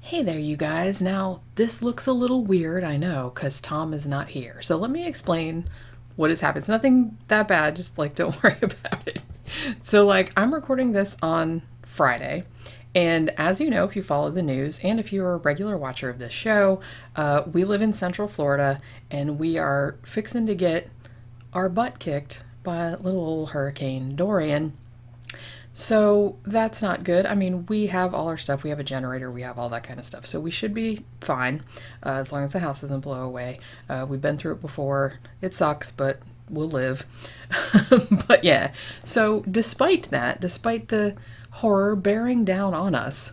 Hey there, you guys. Now, this looks a little weird, I know, because Tom is not here. So let me explain what has happened. It's nothing that bad, just don't worry about it. So, I'm recording this on Friday. And as you know, if you follow the news and if you're a regular watcher of this show, we live in Central Florida and we are fixing to get our butt kicked by little Hurricane Dorian. So that's not good. I mean, we have all our stuff. We have a generator. We have all that kind of stuff. So we should be fine as long as the house doesn't blow away. We've been through it before. It sucks, but we'll live. But yeah, so despite the horror bearing down on us,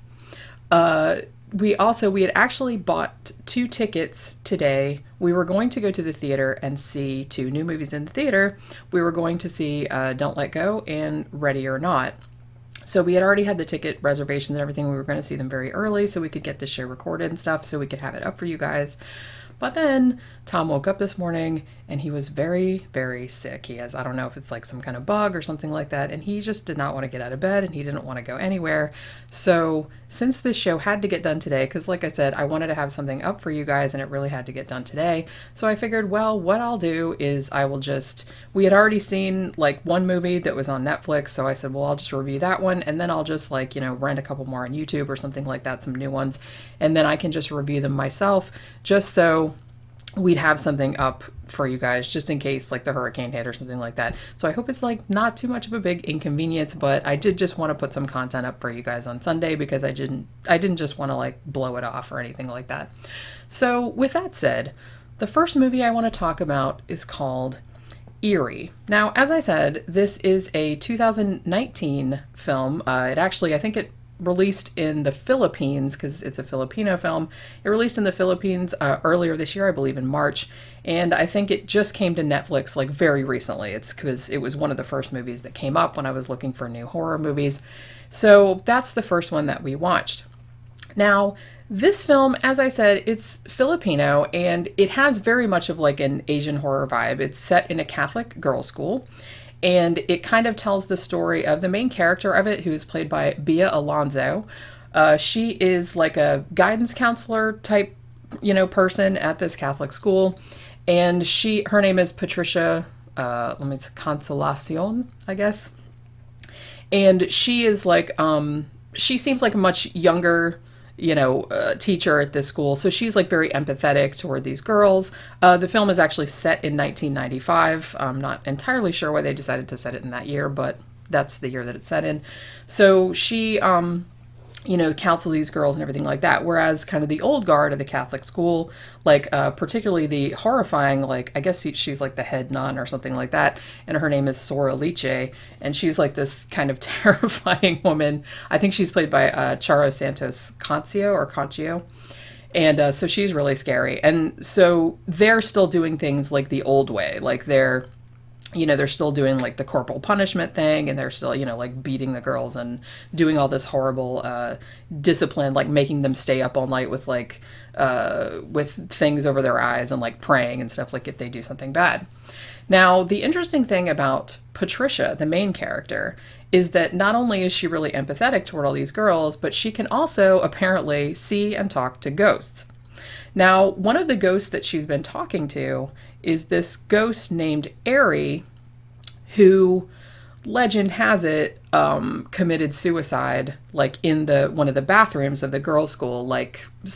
we had actually bought 2 tickets today. We were going to go to the theater and see 2 new movies in the theater. We were going to see Don't Let Go and Ready or Not. So we had already had the ticket reservations and everything. We were going to see them very early so we could get the show recorded and stuff so we could have it up for you guys. But then Tom woke up this morning and he was very, very sick. He has, I don't know if it's some kind of bug or something like that. And he just did not want to get out of bed and he didn't want to go anywhere. So since this show had to get done today, because like I said, I wanted to have something up for you guys and it really had to get done today. So I figured, well, what I'll do is we had already seen one movie that was on Netflix. So I said, well, I'll just review that one. And then I'll just rent a couple more on YouTube or something like that, some new ones. And then I can just review them myself just so we'd have something up for you guys just in case the hurricane hit or something like that. So I hope it's not too much of a big inconvenience, but I did just want to put some content up for you guys on Sunday because I didn't just want to blow it off or anything like that. So with that said, the first movie I want to talk about is called Eerie. Now, as I said, this is a 2019 film. I think it released in the Philippines because it's a Filipino film. It released in the Philippines earlier this year, I believe in March, and I think it just came to Netflix very recently. It's because it was one of the first movies that came up when I was looking for new horror movies. So that's the first one that we watched. Now, this film, as I said, it's Filipino and it has very much of an Asian horror vibe. It's set in a Catholic girls' school. And it kind of tells the story of the main character of it, who is played by Bea Alonzo. She is a guidance counselor type, person at this Catholic school. And her name is Patricia, Consolacion, I guess. And she is she seems like a much younger teacher at this school. So she's very empathetic toward these girls. The film is actually set in 1995. I'm not entirely sure why they decided to set it in that year, but that's the year that it's set in. So she, counsel these girls and everything like that. Whereas kind of the old guard of the Catholic school, particularly the horrifying, I guess she's the head nun or something like that. And her name is Sora Liche. And she's this kind of terrifying woman. I think she's played by Charo Santos Concio. And so she's really scary. And so they're still doing things the old way. They're still doing the corporal punishment thing and they're still, beating the girls and doing all this horrible discipline, making them stay up all night with with things over their eyes and praying and stuff if they do something bad. Now, the interesting thing about Patricia, the main character, is that not only is she really empathetic toward all these girls, but she can also apparently see and talk to ghosts. Now, one of the ghosts that she's been talking to is this ghost named Eerie, who, legend has it, committed suicide, in one of the bathrooms of the girls' school,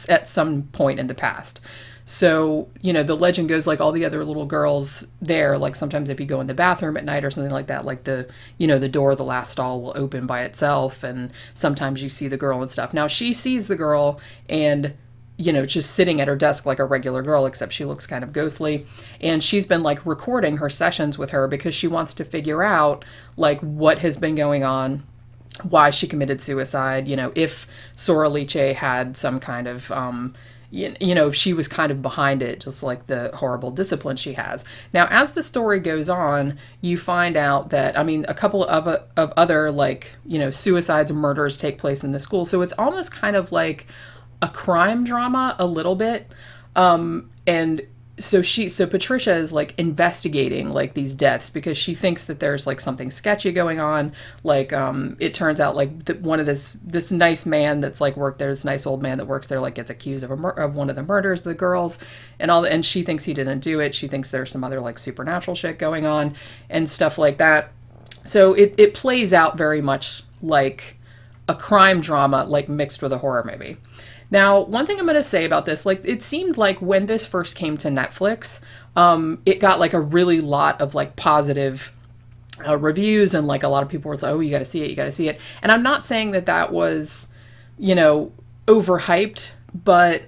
at some point in the past. So, the legend goes all the other little girls there, sometimes if you go in the bathroom at night or something like that, the door of the last stall will open by itself, and sometimes you see the girl and stuff. Now, she sees the girl and just sitting at her desk like a regular girl, except she looks kind of ghostly. And she's been recording her sessions with her because she wants to figure out what has been going on, why she committed suicide, if Sora Liche had some kind of, if she was kind of behind it, just the horrible discipline she has. Now, as the story goes on, you find out that, a couple of other suicides and murders take place in the school. So it's almost kind of a crime drama a little bit. And so Patricia is like investigating like these deaths because she thinks that there's like something sketchy going on. Like it turns out like one of this nice man that's like worked there, this nice old man that works there, like gets accused of one of the murders of the girls, and she thinks he didn't do it. She thinks there's some other like supernatural shit going on and stuff like that. So it plays out very much like a crime drama, like mixed with a horror movie. Now, one thing I'm going to say about this, like, it seemed like when this first came to Netflix, it got like a really lot of like positive reviews, and like a lot of people were like, oh, you got to see it, you got to see it. And I'm not saying that that was, overhyped, but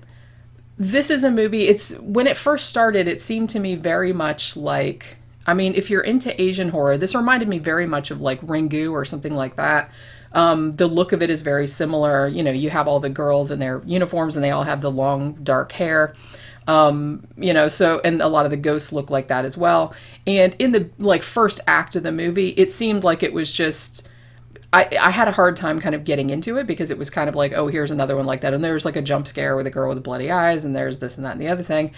this is a movie, when it first started, it seemed to me very much like, I mean, if you're into Asian horror, this reminded me very much of like Ringu or something like that. The look of it is very similar. You have all the girls in their uniforms and they all have the long dark hair. So, and a lot of the ghosts look like that as well. And in the like first act of the movie, it seemed like it was just, I had a hard time kind of getting into it because it was kind of like, oh, here's another one like that. And there's like a jump scare with a girl with bloody eyes, and there's this and that and the other thing.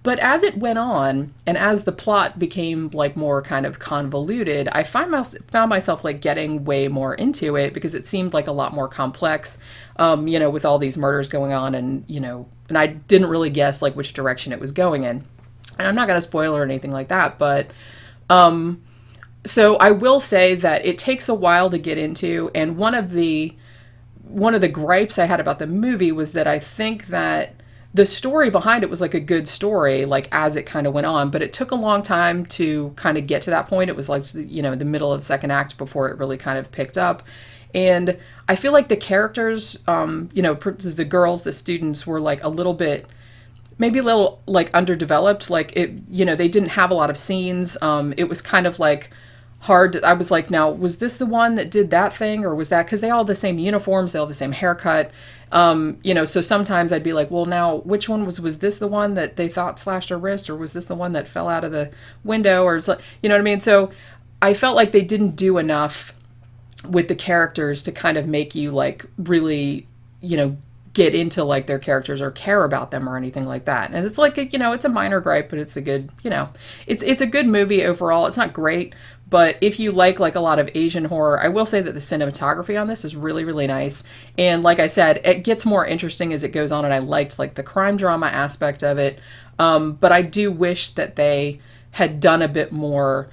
But as it went on, and as the plot became like more kind of convoluted, I found myself like getting way more into it because it seemed like a lot more complex, with all these murders going on, and and I didn't really guess like which direction it was going in. And I'm not going to spoil or anything like that, but so I will say that it takes a while to get into, and one of the gripes I had about the movie was that I think that the story behind it was like a good story, like as it kind of went on, but it took a long time to kind of get to that point. It was like, the middle of the second act before it really kind of picked up. And I feel like the characters, the girls, the students were like maybe a little like underdeveloped. Like they didn't have a lot of scenes. It was kind of like hard. I was like, now, was this the one that did that thing, or was that, because they all have the same uniforms, they all have the same haircut. So sometimes I'd be like, well, now, which one was this the one that they thought slashed her wrist, or was this the one that fell out of the window, or you know what I mean? So I felt like they didn't do enough with the characters to kind of make you like really, get into like their characters or care about them or anything like that. And it's like, it's a minor gripe, but it's a good, it's a good movie overall. It's not great, but if you like a lot of Asian horror, I will say that the cinematography on this is really, really nice. And like I said, it gets more interesting as it goes on, and I liked like the crime drama aspect of it. But I do wish that they had done a bit more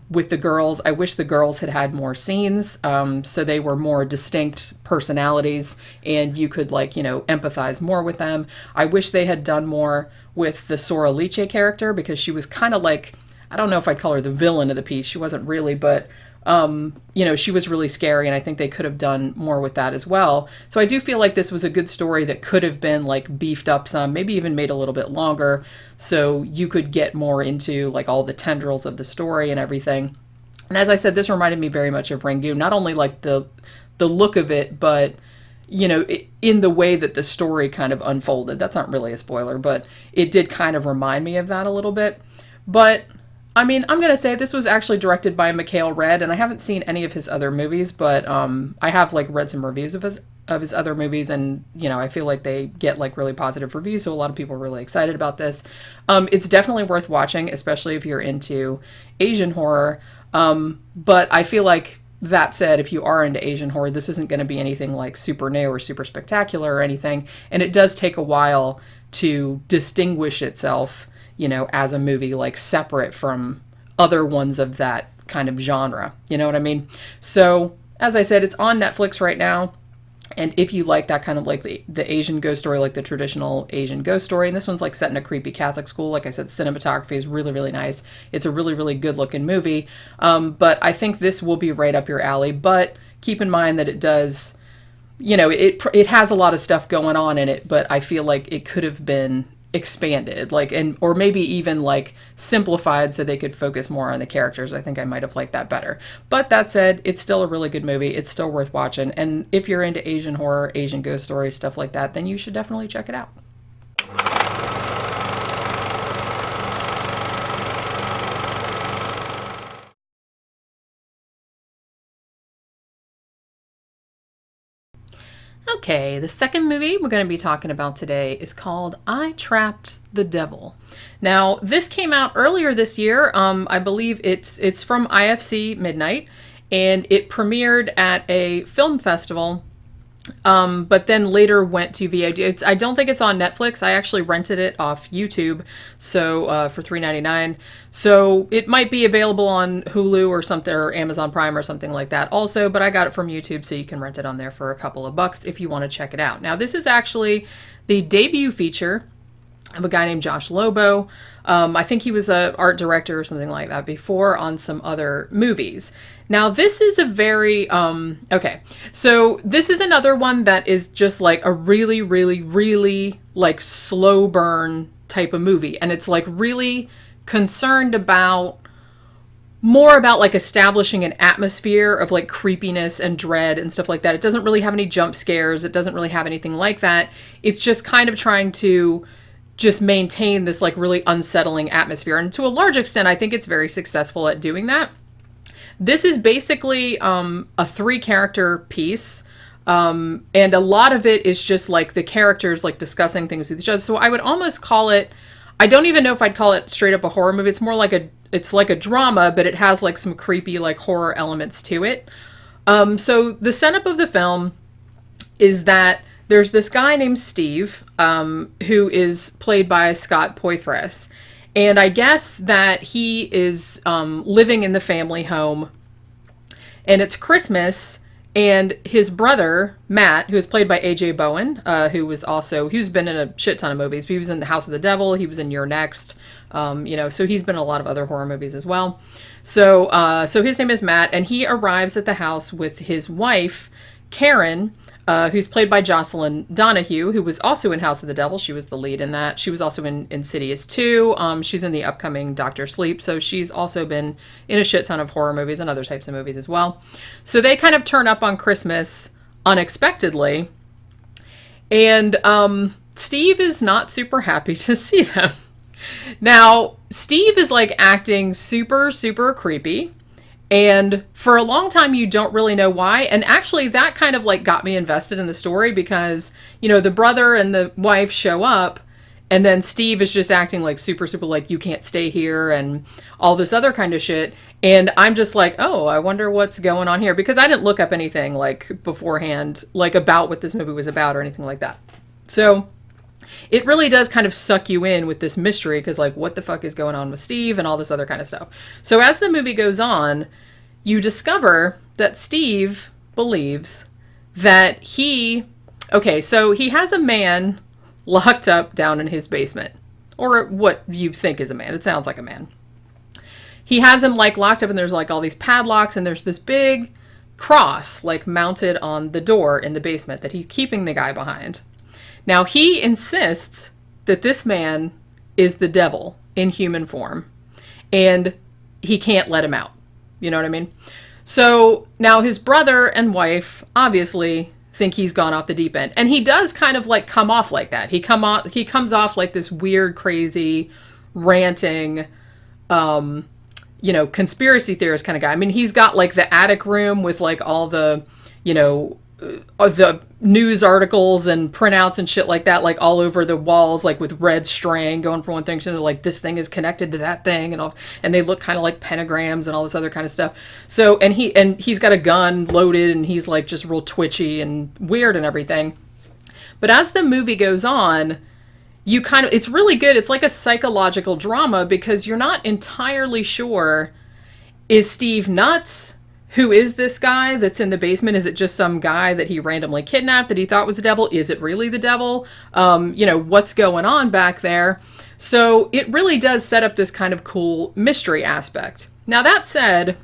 with the girls. I wish the girls had had more scenes, so they were more distinct personalities and you could empathize more with them. I wish they had done more with the Sora Liche character, because she was kind of like, I don't know if I'd call her the villain of the piece. She wasn't really, but she was really scary, and I think they could have done more with that as well. So I do feel like this was a good story that could have been like beefed up some, maybe even made a little bit longer, so you could get more into like all the tendrils of the story and everything. And as I said, this reminded me very much of Ringu, not only like the look of it, but in the way that the story kind of unfolded. That's not really a spoiler, but it did kind of remind me of that a little bit. But I mean, I'm going to say this was actually directed by Mikhail Red, and I haven't seen any of his other movies, but I have like read some reviews of his other movies, and I feel like they get like really positive reviews, so a lot of people are really excited about this. It's definitely worth watching, especially if you're into Asian horror. But I feel like, that said, if you are into Asian horror, this isn't going to be anything like super new or super spectacular or anything, and it does take a while to distinguish itself, as a movie, like separate from other ones of that kind of genre. You know what I mean? So, as I said, it's on Netflix right now. And if you like that kind of like the Asian ghost story, like the traditional Asian ghost story, and this one's like set in a creepy Catholic school. Like I said, cinematography is really, really nice. It's a really, really good looking movie. But I think this will be right up your alley. But keep in mind that it does, it has a lot of stuff going on in it, but I feel like it could have been expanded, or maybe even like simplified so they could focus more on the characters. I think I might have liked that better. But that said, it's still a really good movie. It's still worth watching. And if you're into Asian horror, Asian ghost stories, stuff like that, then you should definitely check it out. Okay, the second movie we're going to be talking about today is called I Trapped the Devil. Now, this came out earlier this year. I believe it's from IFC Midnight, and it premiered at a film festival, but then later went to VOD. I don't think it's on Netflix. I actually rented it off YouTube, so for $3.99. So it might be available on Hulu or something, or Amazon Prime or something like that also, but I got it from YouTube, so you can rent it on there for a couple of bucks if you want to check it out. Now, this is actually the debut feature of a guy named Josh Lobo. I think he was an art director or something like that before on some other movies. Now, this is a very, okay, so this is another one that is just like a really, really, really like slow burn type of movie. And it's like really concerned about, more about like establishing an atmosphere of like creepiness and dread and stuff like that. It doesn't really have any jump scares. It doesn't really have anything like that. It's just kind of trying to just maintain this like really unsettling atmosphere. And to a large extent, I think it's very successful at doing that. This is basically a 3-character piece. And a lot of it is just like the characters like discussing things with each other. So I would almost call it, I don't even know if I'd call it straight up a horror movie. It's more like it's like a drama, but it has like some creepy like horror elements to it. So the setup of the film is that there's this guy named Steve, who is played by Scott Poitras. And I guess that he is living in the family home. And it's Christmas. And his brother, Matt, who is played by A.J. Bowen, who's been in a shit ton of movies. He was in The House of the Devil. He was in You're Next. So he's been in a lot of other horror movies as well. So his name is Matt. And he arrives at the house with his wife, Kieron, who's played by Jocelyn Donahue, who was also in House of the Devil. She was the lead in that. She was also in Insidious 2. She's in the upcoming Dr. Sleep. So she's also been in a shit ton of horror movies and other types of movies as well. So they kind of turn up on Christmas unexpectedly. And Steve is not super happy to see them. Now, Steve is like acting super, super creepy. And for a long time, you don't really know why. And actually, that kind of like got me invested in the story because, the brother and the wife show up and then Steve is just acting like super, super like, you can't stay here and all this other kind of shit. And I'm just like, oh, I wonder what's going on here, because I didn't look up anything like beforehand, like about what this movie was about or anything like that. So it really does kind of suck you in with this mystery because like, what the fuck is going on with Steve and all this other kind of stuff. So as the movie goes on, you discover that Steve believes that he has a man locked up down in his basement, or what you think is a man. It sounds like a man. He has him like locked up and there's like all these padlocks and there's this big cross like mounted on the door in the basement that he's keeping the guy behind. Now he insists that this man is the devil in human form and he can't let him out. You know what I mean? So now his brother and wife obviously think he's gone off the deep end. And he does kind of like come off like that. He comes off like this weird, crazy, ranting, conspiracy theorist kind of guy. I mean, he's got like the attic room with like all the, the news articles and printouts and shit like that, like all over the walls, like with red string going from one thing to another, like this thing is connected to that thing and all, and they look kind of like pentagrams and all this other kind of stuff. So, and he's got a gun loaded and he's like just real twitchy and weird and everything. But as the movie goes on, it's really good. It's like a psychological drama because you're not entirely sure, is Steve nuts? Who is this guy that's in the basement? Is it just some guy that he randomly kidnapped that he thought was the devil? Is it really the devil? What's going on back there? So it really does set up this kind of cool mystery aspect. Now, that said,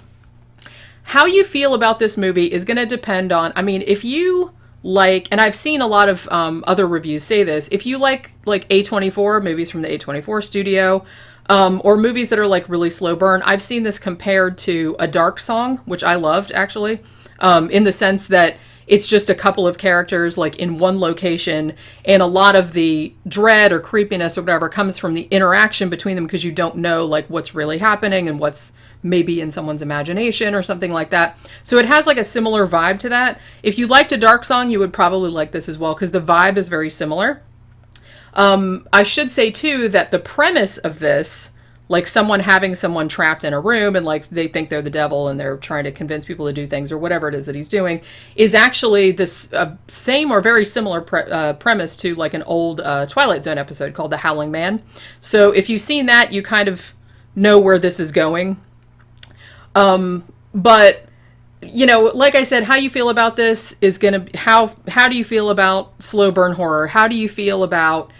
how you feel about this movie is going to depend on, if you like, and I've seen a lot of other reviews say this, if you like A24, movies from the A24 studio, or movies that are like really slow burn. I've seen this compared to A Dark Song, which I loved actually, in the sense that it's just a couple of characters like in one location and a lot of the dread or creepiness or whatever comes from the interaction between them because you don't know like what's really happening and what's maybe in someone's imagination or something like that. So it has like a similar vibe to that. If you liked A Dark Song, you would probably like this as well because the vibe is very similar. I should say too that the premise of this, like someone having someone trapped in a room and like they think they're the devil and they're trying to convince people to do things or whatever it is that he's doing, is actually this same or very similar premise to like an old Twilight Zone episode called The Howling Man. So if you've seen that, you kind of know where this is going. But you know, like I said, how you feel about this is gonna how do you feel about slow burn horror? How do you feel about,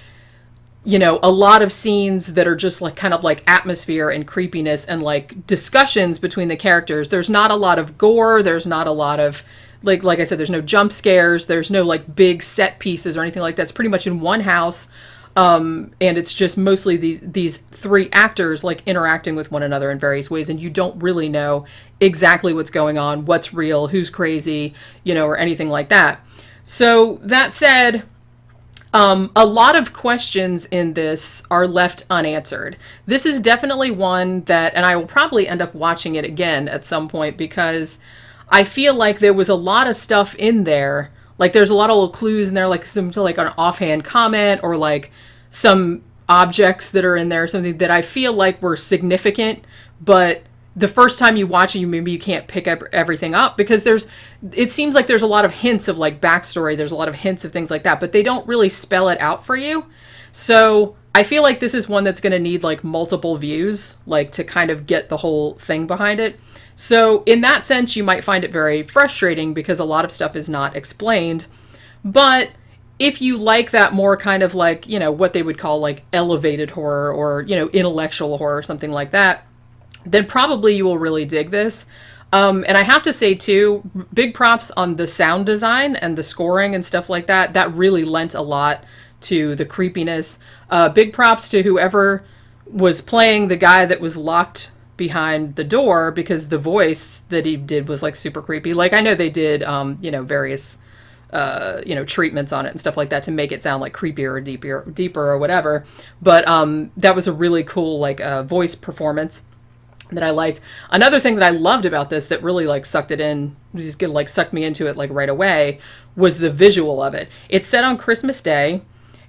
you know, a lot of scenes that are just like kind of like atmosphere and creepiness and like discussions between the characters? There's not a lot of gore. There's not a lot of like I said, there's no jump scares. There's no like big set pieces or anything like that. It's pretty much in one house. And it's just mostly these three actors like interacting with one another in various ways. And you don't really know exactly what's going on, what's real, who's crazy, you know, or anything like that. So that said, a lot of questions in this are left unanswered. This is definitely one that, and I will probably end up watching it again at some point because I feel like there was a lot of stuff in there. Like there's a lot of little clues in there, like some like an offhand comment or like some objects that are in there, something that I feel like were significant, but the first time you watch it, maybe you can't pick up everything up because it seems like there's a lot of hints of like backstory. There's a lot of hints of things like that, but they don't really spell it out for you. So I feel like this is one that's going to need like multiple views, like to kind of get the whole thing behind it. So in that sense, you might find it very frustrating because a lot of stuff is not explained. But if you like that more kind of like, you know, what they would call like elevated horror or, you know, intellectual horror or something like that, then probably you will really dig this. And I have to say too, big props on the sound design and the scoring and stuff like that. That really lent a lot to the creepiness. Big props to whoever was playing the guy that was locked behind the door because the voice that he did was like super creepy. Like I know they did, you know, various, you know, treatments on it and stuff like that to make it sound like creepier or deeper or whatever. But that was a really cool like voice performance that I liked. Another thing that I loved about this that really like sucked it in, just like sucked me into it like right away, was the visual of it. It's set on Christmas Day,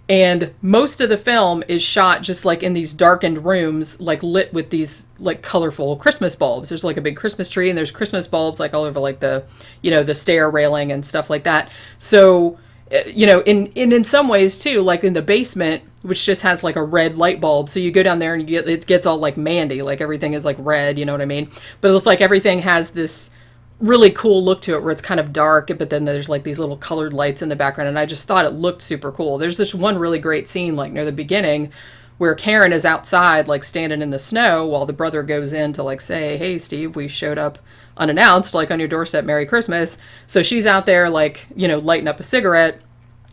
and most of the film is shot just like in these darkened rooms, like lit with these like colorful Christmas bulbs. There's like a big Christmas tree and there's Christmas bulbs like all over like the, you know, the stair railing and stuff like that. So, you know, in some ways too, like in the basement, which just has like a red light bulb. So you go down there and it gets all like Mandy, like everything is like red, you know what I mean? But it's like everything has this really cool look to it where it's kind of dark, but then there's like these little colored lights in the background. And I just thought it looked super cool. There's this one really great scene like near the beginning where Kieron is outside, like standing in the snow while the brother goes in to like say, hey, Steve, we showed up unannounced, like on your doorstep, Merry Christmas. So she's out there like, you know, lighting up a cigarette.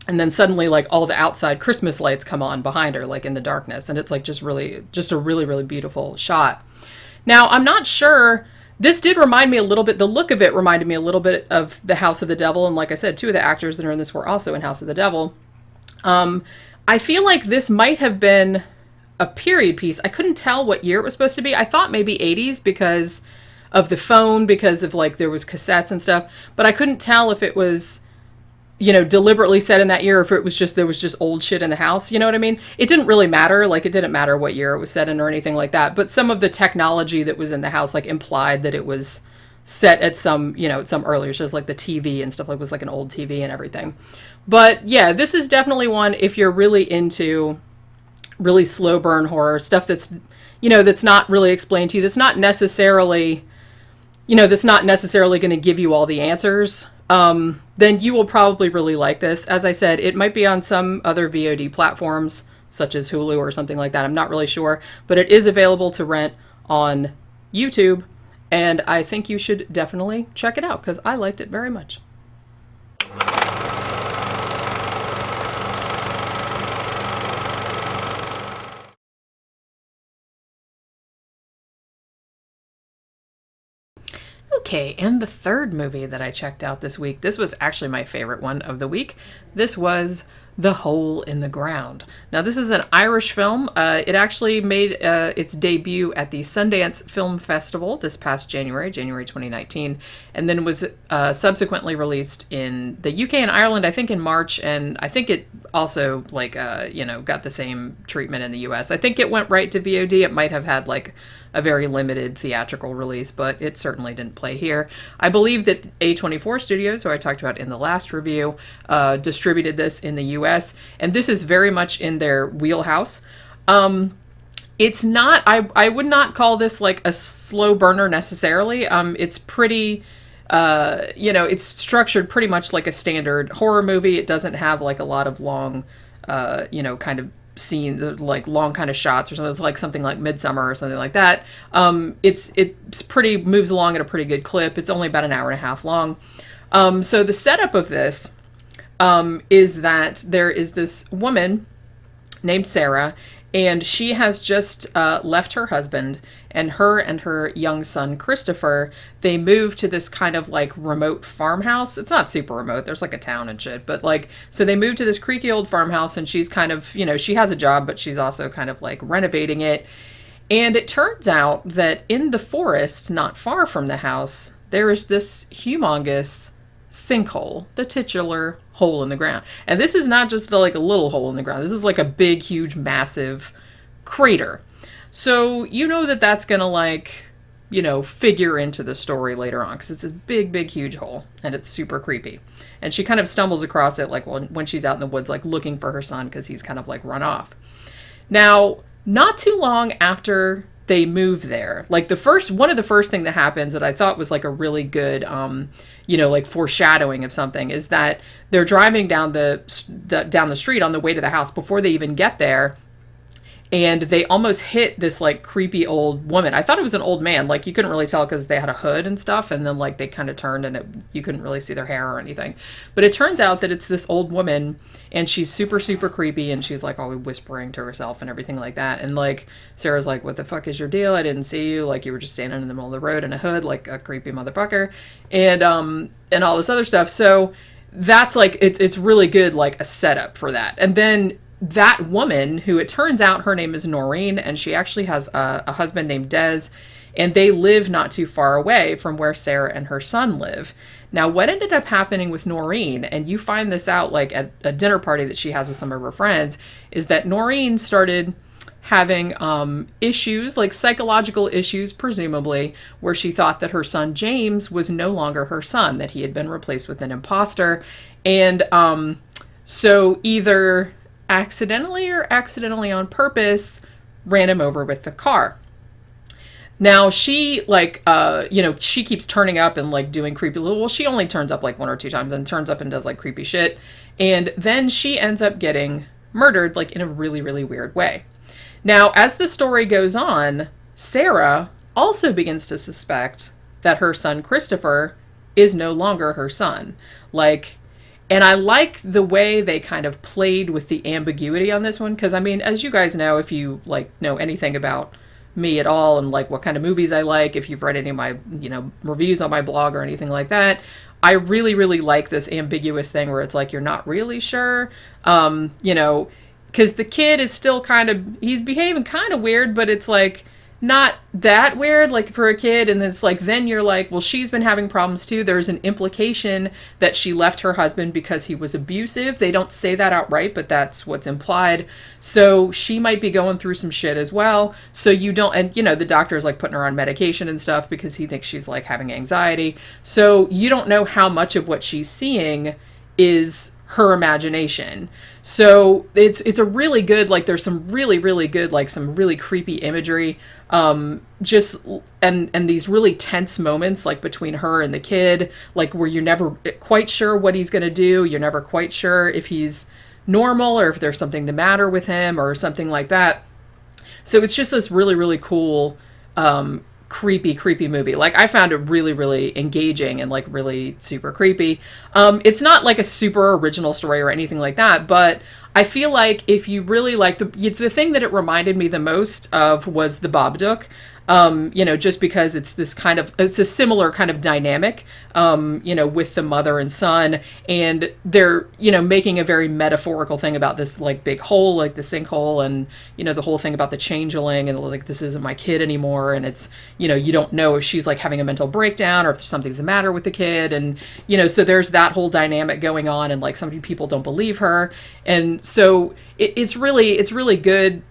And then suddenly like all the outside Christmas lights come on behind her, like in the darkness. And it's like just a really, really beautiful shot. Now, I'm not sure, this did remind me a little bit, the look of it reminded me a little bit of The House of the Devil. And like I said, two of the actors that are in this were also in House of the Devil. I feel like this might have been a period piece. I couldn't tell what year it was supposed to be. I thought maybe 80s because of the phone, because of like there was cassettes and stuff. But I couldn't tell if it was, you know, deliberately set in that year, if it was just, there was just old shit in the house, you know what I mean? It didn't really matter, like it didn't matter what year it was set in or anything like that, but some of the technology that was in the house, like implied that it was set at some, you know, at some earlier shows, like the TV and stuff, like it was like an old TV and everything. But yeah, this is definitely one, if you're really into really slow burn horror, stuff that's, you know, that's not really explained to you, that's not necessarily, you know, that's not necessarily going to give you all the answers, then you will probably really like this. As I said, it might be on some other VOD platforms, such as Hulu or something like that. I'm not really sure, but it is available to rent on YouTube, and I think you should definitely check it out, because I liked it very much. Okay, and the third movie that I checked out this week, this was actually my favorite one of the week. This was The Hole in the Ground. Now, this is an Irish film. It actually made its debut at the Sundance Film Festival this past January 2019, and then was subsequently released in the UK and Ireland, I think in March, and I think it also like got the same treatment in the US. I think it went right to VOD. It might have had like a very limited theatrical release, but it certainly didn't play here. I believe that A24 Studios, who I talked about in the last review, distributed this in the US, and this is very much in their wheelhouse. It's not, I would not call this like a slow burner necessarily. It's pretty, it's structured pretty much like a standard horror movie. It doesn't have like a lot of long, kind of scenes, like long kind of shots or something. It's like something like Midsummer or something like that. It's pretty, moves along at a pretty good clip. It's only about an hour and a half long. So the setup of this is that there is this woman named Sarah, and she has just left her husband, and her young son, Christopher, they moved to this kind of like remote farmhouse. It's not super remote. There's like a town and shit, but like, so they moved to this creaky old farmhouse, and she's kind of, she has a job, but she's also kind of like renovating it. And it turns out that in the forest, not far from the house, there is this humongous sinkhole, the titular hole in the ground. And this is not just like a little hole in the ground. This is like a big, huge, massive crater. So you know that that's going to like, figure into the story later on, because it's this big, big, huge hole, and it's super creepy. And she kind of stumbles across it like when she's out in the woods, like looking for her son, because he's kind of like run off. Now, not too long after they move there, like one of the first thing that happens that I thought was like a really good, like foreshadowing of something, is that they're driving down the street on the way to the house before they even get there. And they almost hit this like creepy old woman. I thought it was an old man. Like you couldn't really tell because they had a hood and stuff. And then like they kind of turned and you couldn't really see their hair or anything. But it turns out that it's this old woman, and she's super, super creepy. And she's like always whispering to herself and everything like that. And like Sarah's like, what the fuck is your deal? I didn't see you. Like you were just standing in the middle of the road in a hood, like a creepy motherfucker. And all this other stuff. So that's like, it's really good, like a setup for that. And then that woman, who it turns out her name is Noreen, and she actually has a husband named Des, and they live not too far away from where Sarah and her son live. Now, what ended up happening with Noreen, and you find this out like at a dinner party that she has with some of her friends, is that Noreen started having issues, like psychological issues, presumably, where she thought that her son James was no longer her son, that he had been replaced with an imposter. And so either accidentally or accidentally on purpose ran him over with the car. Now she like she keeps turning up and like doing creepy little, well, she only turns up like one or two times and turns up and does like creepy shit, and then she ends up getting murdered like in a really, really weird way. Now as the story goes on, Sarah also begins to suspect that her son Christopher is no longer her son. And I like the way they kind of played with the ambiguity on this one. Because, I mean, as you guys know, if you, like, know anything about me at all and, like, what kind of movies I like, if you've read any of my, reviews on my blog or anything like that, I really, really like this ambiguous thing where it's like you're not really sure, because the kid is still he's behaving kind of weird, but it's, like, not that weird, like, for a kid. And it's like, then you're like, well, she's been having problems too. There's an implication that she left her husband because he was abusive. They don't say that outright, but that's what's implied. So she might be going through some shit as well. So you don't, and the doctor's like putting her on medication and stuff because he thinks she's like having anxiety. So you don't know how much of what she's seeing is her imagination. So it's a really good, like, there's some really, really good, like, some really creepy imagery, and these really tense moments, like, between her and the kid, like, where you're never quite sure what he's gonna do. You're never quite sure if he's normal or if there's something the matter with him or something like that. So it's just this really, really cool, creepy movie. Like, I found it really, really engaging and like really super creepy. It's not like a super original story or anything like that, but I feel like if you really like the thing that it reminded me the most of was the Babadook. Just because it's a similar kind of dynamic, with the mother and son, and they're, making a very metaphorical thing about this like big hole, like the sinkhole, and, the whole thing about the changeling, and like, this isn't my kid anymore. And it's, you don't know if she's like having a mental breakdown or if something's the matter with the kid. And, so there's that whole dynamic going on, and like, some people don't believe her. And so it's really good,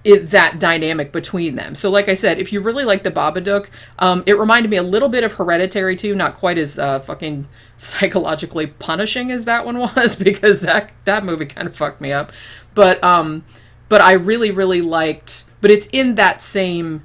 that dynamic between them. So like I said, if you really like the Babadook, it reminded me a little bit of Hereditary too, not quite as fucking psychologically punishing as that one was, because that movie kind of fucked me up. But I really, really liked, but it's that same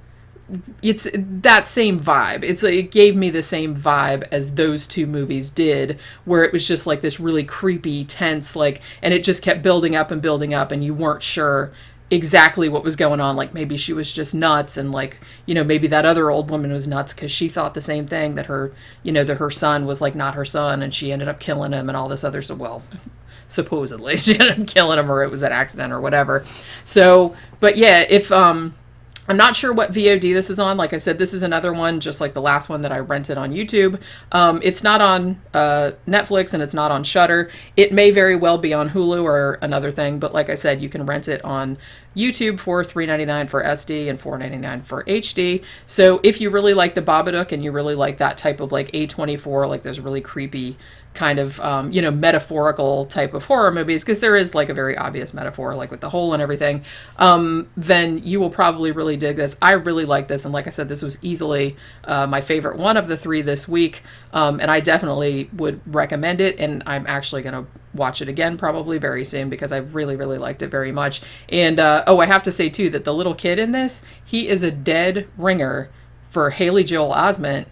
vibe. It gave me the same vibe as those two movies did, where it was just like this really creepy, tense, like, and it just kept building up, and you weren't sure exactly what was going on. Like, maybe she was just nuts, and like, maybe that other old woman was nuts because she thought the same thing, that her, that her son was like not her son, and she ended up killing him and all this other, supposedly she ended up killing him, or it was an accident or whatever. So, but yeah, if I'm not sure what VOD this is on. Like I said, this is another one, just like the last one that I rented on YouTube. It's not on Netflix, and it's not on Shudder. It may very well be on Hulu or another thing, but like I said, you can rent it on YouTube for $3.99 for SD and $4.99 for HD. So if you really like the Babadook, and you really like that type of like A24, like those really creepy kind of, metaphorical type of horror movies, because there is like a very obvious metaphor, like with the hole and everything, then you will probably really dig this. I really like this, and like I said, this was easily my favorite one of the three this week, and I definitely would recommend it, and I'm actually going to watch it again probably very soon, because I really, really liked it very much. And I have to say too, that the little kid in this, he is a dead ringer for Haley Joel Osment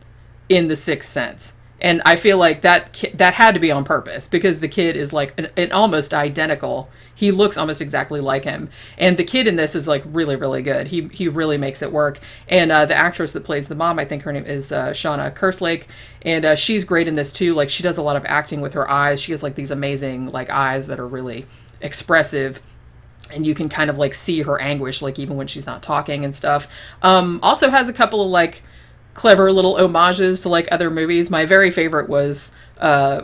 in The Sixth Sense. And I feel like that had to be on purpose, because the kid is like an almost identical. He looks almost exactly like him. And the kid in this is like really, really good. He really makes it work. And the actress that plays the mom, I think her name is Shauna Kerslake. And she's great in this too. Like, she does a lot of acting with her eyes. She has like these amazing like eyes that are really expressive. And you can kind of like see her anguish, like even when she's not talking and stuff. Also has a couple of like clever little homages to like other movies. My very favorite was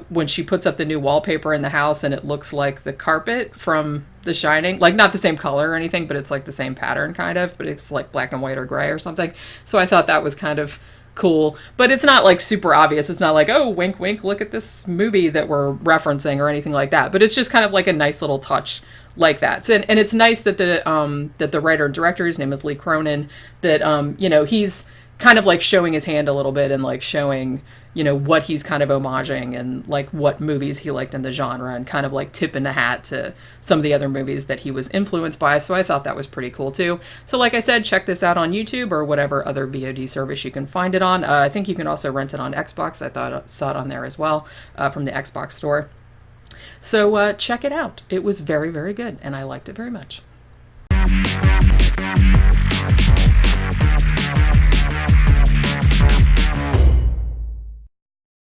when she puts up the new wallpaper in the house, and it looks like the carpet from The Shining, like not the same color or anything, but it's like the same pattern kind of, but it's like black and white or gray or something. So I thought that was kind of cool, but it's not like super obvious. It's not like, oh, wink wink, look at this movie that we're referencing or anything like that, but it's just kind of like a nice little touch like that. So, and it's nice that the writer and director, his name is Lee Cronin, that he's kind of like showing his hand a little bit, and like showing, what he's kind of homaging, and like what movies he liked in the genre, and kind of like tipping the hat to some of the other movies that he was influenced by. So I thought that was pretty cool too. So like I said, check this out on YouTube or whatever other VOD service you can find it on. I think you can also rent it on Xbox. I saw it on there as well, from the Xbox store. So check it out. It was very, very good, and I liked it very much.